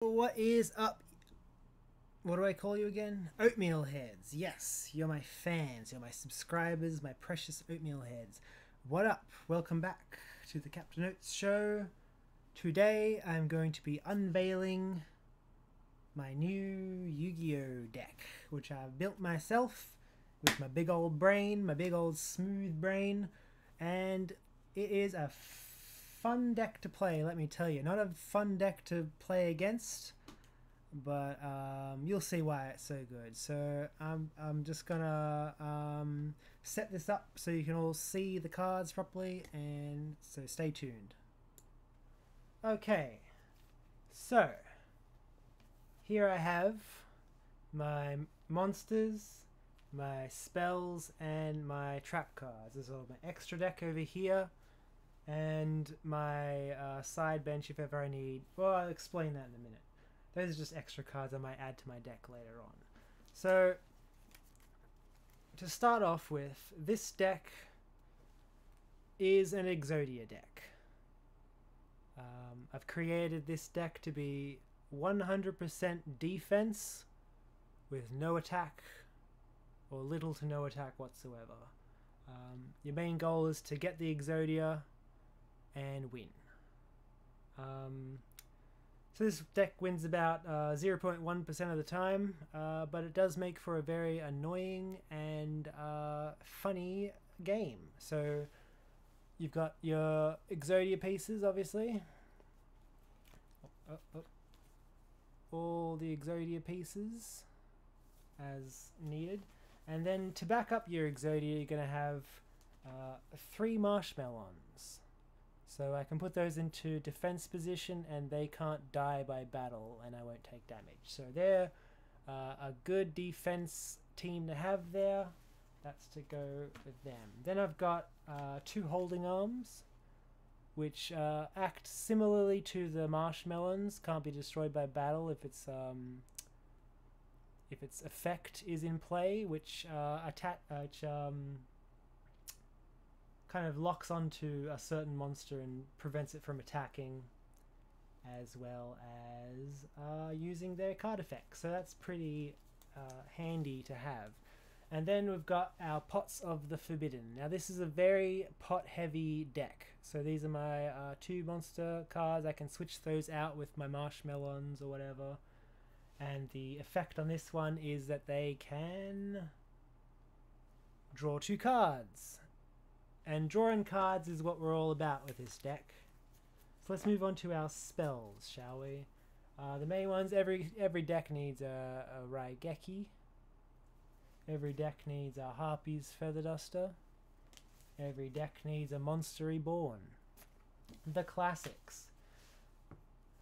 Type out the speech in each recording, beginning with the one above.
What is up? What do I call you again? Oatmeal heads. Yes, you're my fans, you're my subscribers, my precious oatmeal heads. What up? Welcome back to the Captain Oats Show. Today I'm going to be unveiling my new Yu-Gi-Oh deck, which I've built myself with my big old brain, my big old smooth brain, and it is a fun deck to play, let me tell you. Not a fun deck to play against, but you'll see why it's so good. So I'm just gonna set this up so you can all see the cards properly, and so stay tuned. Okay, so here I have my monsters, my spells, and my trap cards. There's all my extra deck over here, and my side bench if ever I need. Well, I'll explain that in a minute. Those are just extra cards I might add to my deck later on. So, to start off with, this deck is an Yugioh deck. I've created this deck to be 100% defense with no attack or little to no attack whatsoever. Your main goal is to get the Yugioh and win. So this deck wins about 0.1% of the time, but it does make for a very annoying and funny game. So you've got your Yugioh pieces, obviously. All the Yugioh pieces as needed. And then to back up your Yugioh, you're going to have 3 marshmallows. So I can put those into defense position and they can't die by battle and I won't take damage. So they're a good defense team to have there. That's to go with them. Then I've got 2 holding arms, which act similarly to the marshmallows. Can't be destroyed by battle if its effect is in play, which kind of locks onto a certain monster and prevents it from attacking, as well as using their card effects. So that's pretty handy to have. And then we've got our Pots of the Forbidden. Now this is a very pot heavy deck. So these are my 2 monster cards. I can switch those out with my marshmallows or whatever. And the effect on this one is that they can draw 2 cards. And drawing cards is what we're all about with this deck. So let's move on to our spells, shall we? The main ones, every deck needs a Raigeki. Every deck needs a Harpy's Feather Duster. Every deck needs a Monster Reborn. The classics.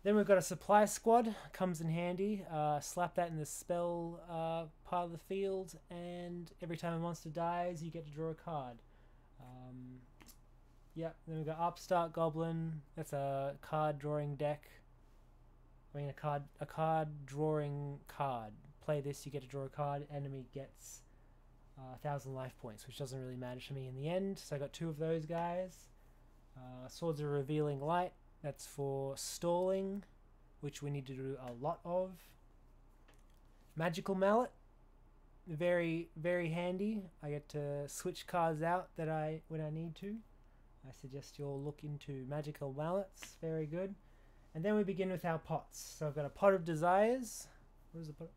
Then we've got a Supply Squad, comes in handy. Slap that in the spell part of the field, and every time a monster dies, you get to draw a card. Yep, then we've got Upstart Goblin. That's a card drawing deck. I mean a card drawing card. Play this, you get to draw a card. Enemy gets 1,000 life points, which doesn't really matter to me in the end. So I got 2 of those guys. Swords of Revealing Light. That's for stalling, which we need to do a lot of. Magical Mallet. Very, very handy. I get to switch cards out when I need to. I suggest you all look into Magical Mallets. Very good. And then we begin with our pots. So I've got a Pot of Desires. What is the pot?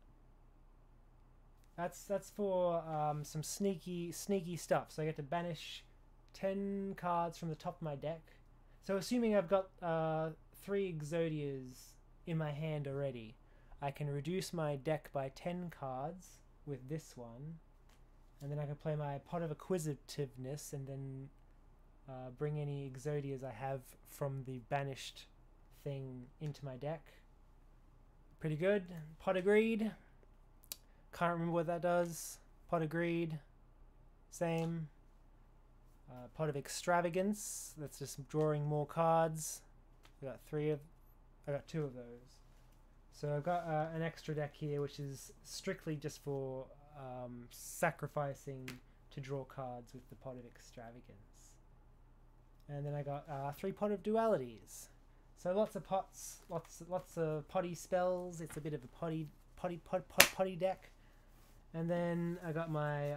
That's for some sneaky stuff. So I get to banish 10 cards from the top of my deck. So assuming I've got 3 Yugiohs in my hand already, I can reduce my deck by 10 cards with this one, and then I can play my Pot of Acquisitiveness and then bring any Yugiohs I have from the banished thing into my deck. Pretty good. Pot of Greed. Can't remember what that does. Pot of Greed. Same. Pot of Extravagance. That's just drawing more cards. I got 2 of those. So I've got an extra deck here, which is strictly just for sacrificing to draw cards with the Pot of Extravagance. And then I got 3 Pot of Dualities. So lots of pots, lots of potty spells. It's a bit of a potty deck. And then I got my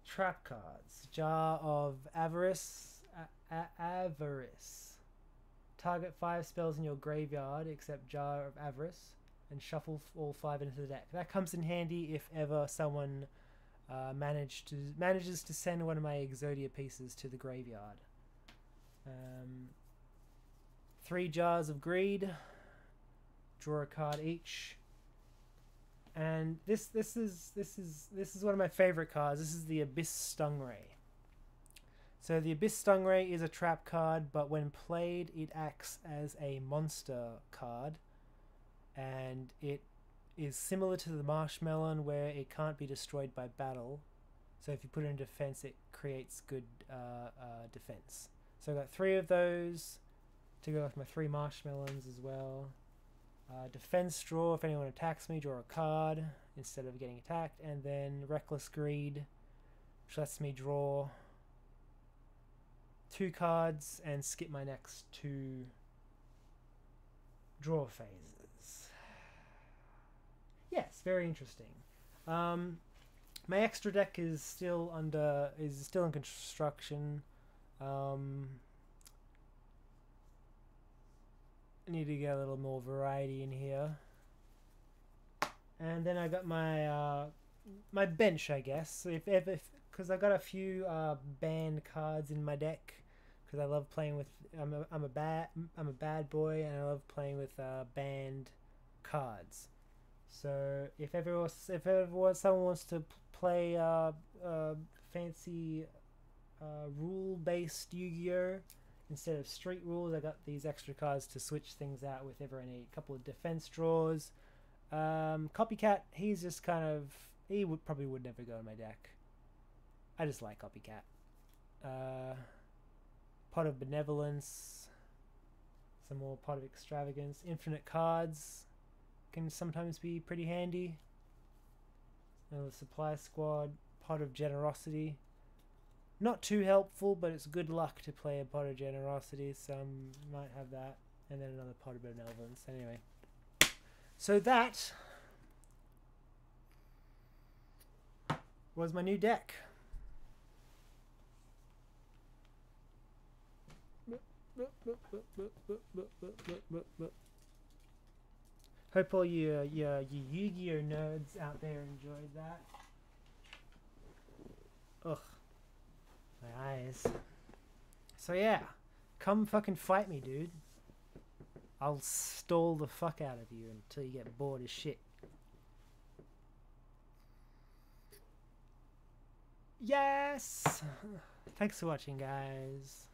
trap cards. Jar of Avarice. Avarice. Target 5 spells in your graveyard except Jar of Avarice, and shuffle all 5 into the deck. That comes in handy if ever someone manages to send one of my Exodia pieces to the graveyard. 3 Jars of Greed. Draw a card each. And this is one of my favorite cards. This is the Abyss Stingray. So the Abyss Stingray is a trap card, but when played, it acts as a monster card, and it is similar to the Marshmallow, where it can't be destroyed by battle. So if you put it in defense, it creates good defense. So I got 3 of those to go with my 3 Marshmallows as well. Defense draw, if anyone attacks me, draw a card instead of getting attacked. And then Reckless Greed, which lets me draw 2 cards and skip my next 2 draw phases. Yes, very interesting. My extra deck is still in construction. I need to get a little more variety in here. And then I got my my bench, I guess. So if because I got a few banned cards in my deck, because I love playing with. I'm a bad boy, and I love playing with banned cards. So if someone wants to play fancy rule-based Yu-Gi-Oh instead of street rules, I got these extra cards to switch things out with I need a couple of defense draws. Copycat, he's just kind of, probably would never go in my deck. I just like Copycat. Pot of Benevolence, some more Pot of Extravagance. Infinite Cards can sometimes be pretty handy. Another Supply Squad. Pot of Generosity. Not too helpful, but it's good luck to play a Pot of Generosity, so I might have that. And then another Pot of Benevolence. Anyway. So that was my new deck. Hope all you Yu-Gi-Oh nerds out there enjoyed that. Ugh. My eyes. So yeah, come fucking fight me, dude. I'll stall the fuck out of you until you get bored as shit. Yes! Thanks for watching, guys.